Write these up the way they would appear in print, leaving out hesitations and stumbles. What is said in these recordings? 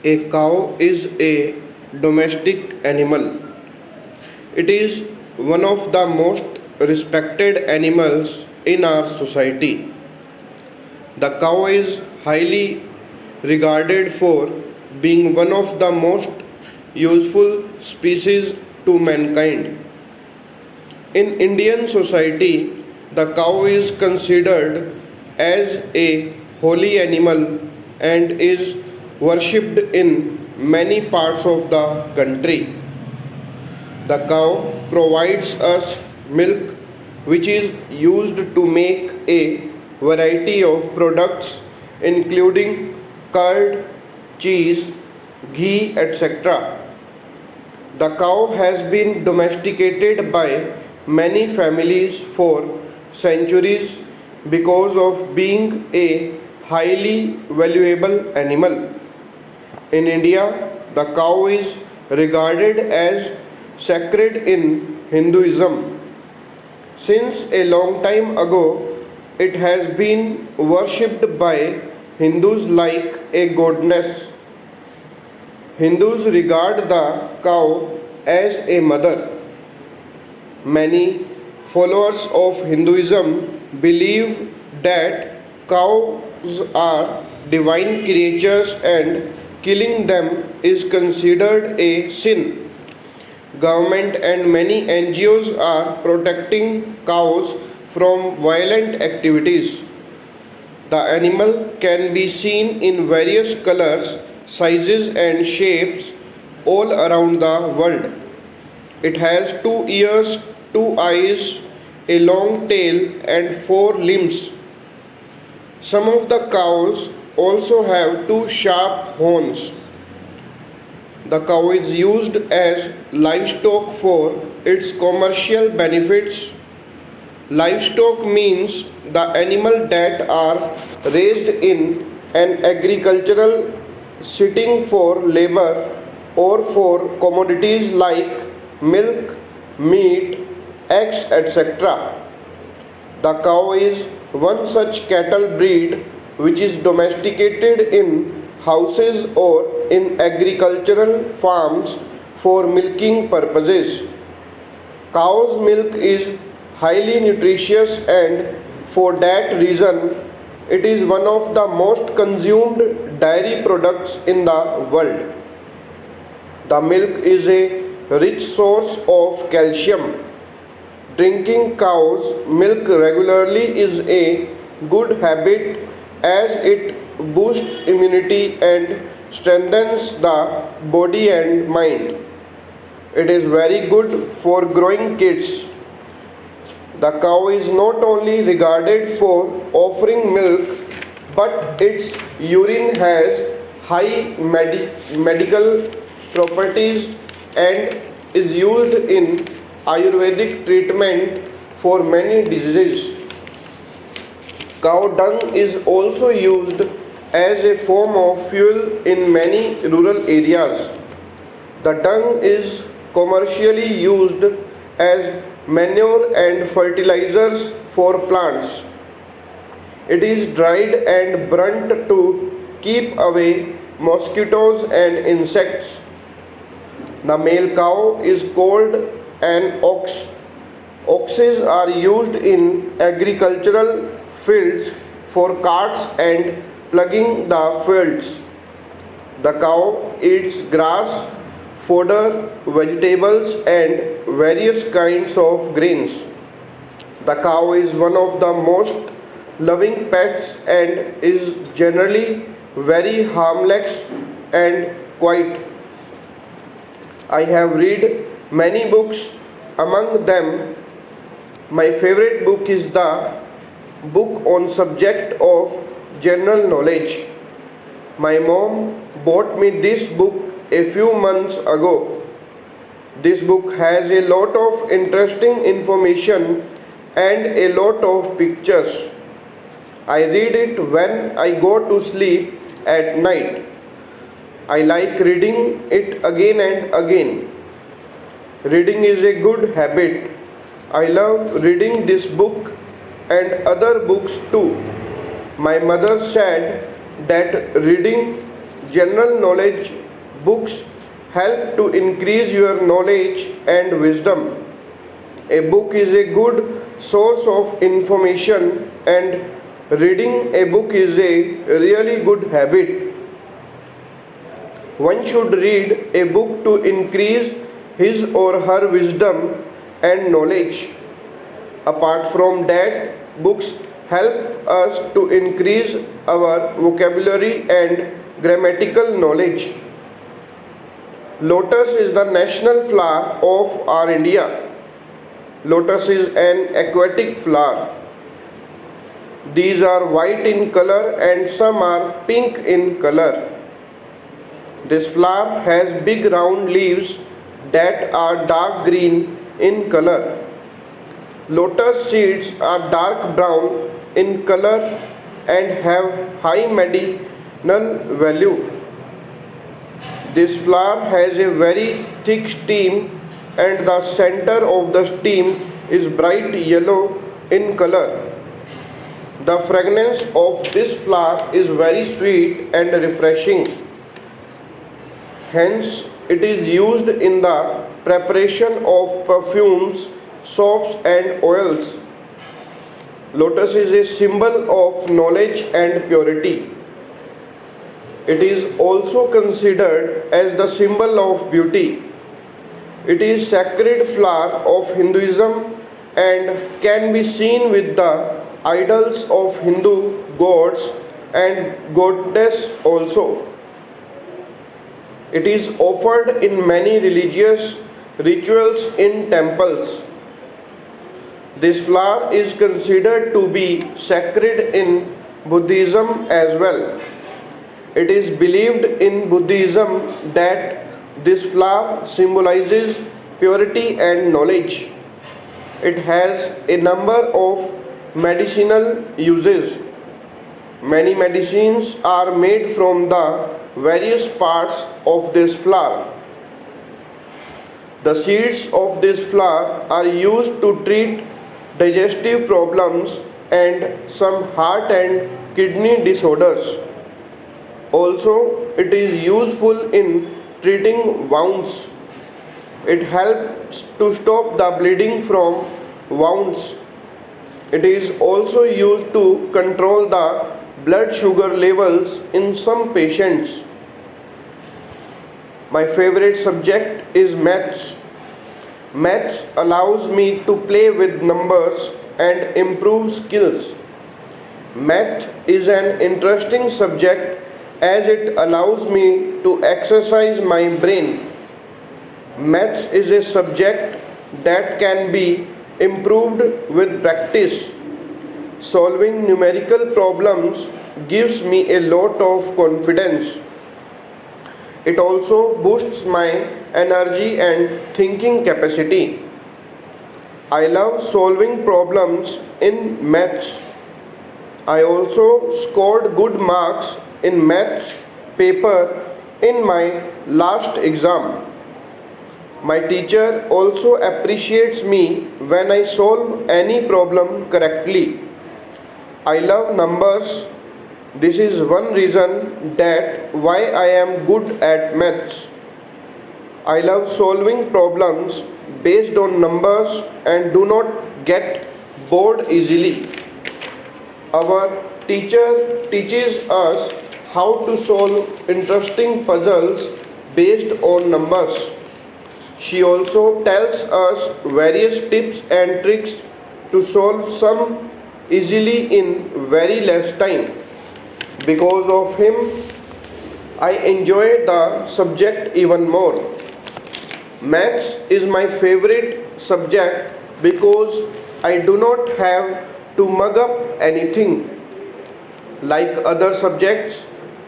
A cow is a domestic animal. It is one of the most respected animals in our society. The cow is highly regarded for being one of the most useful species to mankind. In Indian society, the cow is considered as a holy animal and is worshipped in many parts of the country. The cow provides us milk, which is used to make a variety of products, including curd, cheese, ghee, etc. The cow has been domesticated by many families for centuries because of being a highly valuable animal. In India, the cow is regarded as sacred in Hinduism. Since a long time ago, it has been worshipped by Hindus like a goddess. Hindus regard the cow as a mother. Many followers of Hinduism believe that cows are divine creatures and killing them is considered a sin. Government and many NGOs are protecting cows from violent activities. The animal can be seen in various colors, sizes, and shapes all around the world. It has two ears, two eyes, a long tail, and four limbs. Some of the cows also have two sharp horns. The cow is used as livestock for its commercial benefits. Livestock means the animals that are raised in an agricultural setting for labor or for commodities like milk, meat, eggs, etc. The cow is one such cattle breed which is domesticated in houses or in agricultural farms for milking purposes. Cow's milk is highly nutritious and for that reason it is one of the most consumed dairy products in the world. The milk is a rich source of calcium. Drinking cow's milk regularly is a good habit as it boosts immunity and strengthens the body and mind. It is very good for growing kids. The cow is not only regarded for offering milk, but its urine has high medical properties and is used in Ayurvedic treatment for many diseases. Cow dung is also used as a form of fuel in many rural areas. The dung is commercially used as manure and fertilizers for plants. It is dried and burnt to keep away mosquitoes and insects. The male cow is called an ox. Oxes are used in agricultural fields for carts and plugging the fields. The cow eats grass, fodder, vegetables, and various kinds of grains. The cow is one of the most loving pets and is generally very harmless and quiet. I have read many books. Among them, my favorite book is the book on subject of general knowledge. My mom bought me this book a few months ago. This book has a lot of interesting information and a lot of pictures. I read it when I go to sleep at night. I like reading it again and again. Reading is a good habit. I love reading this book and other books too. My mother said that reading General knowledge books help to increase your knowledge and wisdom. A book is a good source of information, and reading a book is a really good habit. One should read a book to increase his or her wisdom and knowledge. Apart from that, books help us to increase our vocabulary and grammatical knowledge. Lotus is the national flower of our India. Lotus is an aquatic flower. These are white in color and some are pink in color. This flower has big round leaves that are dark green in color. Lotus seeds are dark brown in color and have high medicinal value. This flower has a very thick stem and the center of the stem is bright yellow in color. The fragrance of this flower is very sweet and refreshing. Hence, it is used in the preparation of perfumes, soaps, and oils. Lotus is a symbol of knowledge and purity. It is also considered as the symbol of beauty. It is sacred flower of Hinduism and can be seen with the idols of Hindu gods and goddess also. It is offered in many religious rituals in temples. This flower is considered to be sacred in Buddhism as well. It is believed in Buddhism that this flower symbolizes purity and knowledge. It has a number of medicinal uses. Many medicines are made from the various parts of this flower. The seeds of this flower are used to treat digestive problems and some heart and kidney disorders. Also, it is useful in treating wounds. It helps to stop the bleeding from wounds. It is also used to control the blood sugar levels in some patients. My favorite subject is maths. Maths allows me to play with numbers and improve skills. Math is an interesting subject as it allows me to exercise my brain. Maths is a subject that can be improved with practice. Solving numerical problems gives me a lot of confidence. It also boosts my energy and thinking capacity. I love solving problems in maths. I also scored good marks in maths paper in my last exam. My teacher also appreciates me when I solve any problem correctly. I love numbers. This is one reason that why I am good at maths. I love solving problems based on numbers and do not get bored easily. Our teacher teaches us how to solve interesting puzzles based on numbers. She also tells us various tips and tricks to solve some easily in very less time. Because of him, I enjoy the subject even more. Maths is my favorite subject because I do not have to mug up anything. Like other subjects,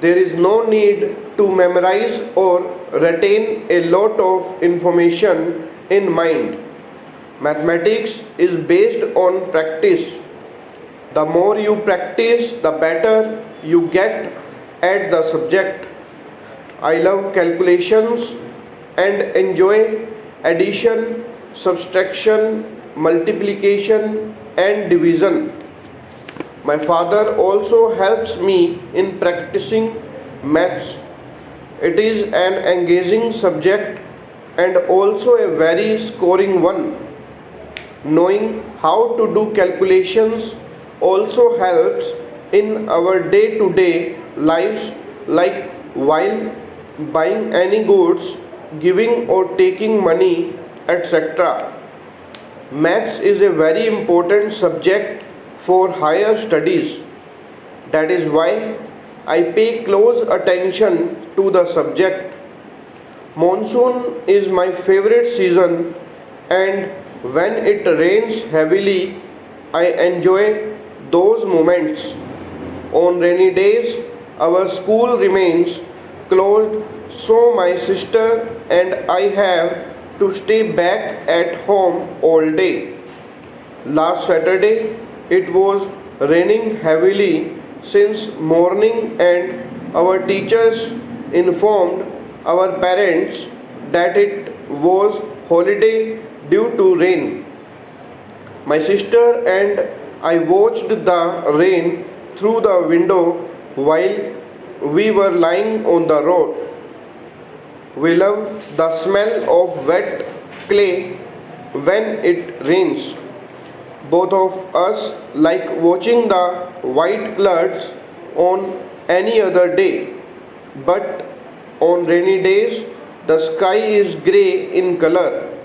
there is no need to memorize or retain a lot of information in mind. Mathematics is based on practice. The more you practice, the better you get at the subject. I love calculations and enjoy addition, subtraction, multiplication, and division. My father also helps me in practicing maths. It is an engaging subject and also a very scoring one. Knowing how to do calculations also helps in our day to day lives, like while buying any goods, giving or taking money, etc. Maths is a very important subject for higher studies. That is why I pay close attention to the subject. Monsoon is my favorite season, and when it rains heavily, I enjoy those moments. On rainy days, our school remains closed, so my sister and I have to stay back at home all day. Last Saturday, it was raining heavily since morning, and our teachers informed our parents that it was holiday due to rain. My sister and I watched the rain through the window while we were lying on the road. We love the smell of wet clay when it rains. Both of us like watching the white clouds on any other day, but on rainy days the sky is grey in color.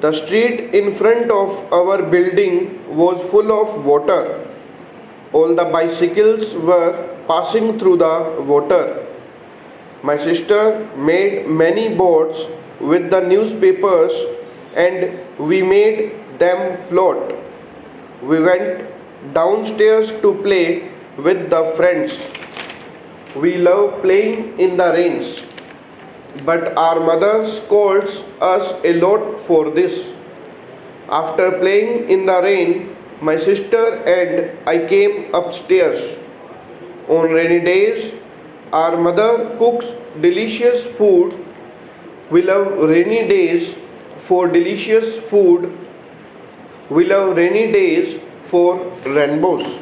The street in front of our building was full of water. All the bicycles were passing through the water. My sister made many boats with the newspapers and we made them float. We went downstairs to play with the friends. We love playing in the rains, but our mother scolds us a lot for this. After playing in the rain, my sister and I came upstairs. On rainy days, our mother cooks delicious food. We love rainy days for delicious food. We love rainy days for rainbows.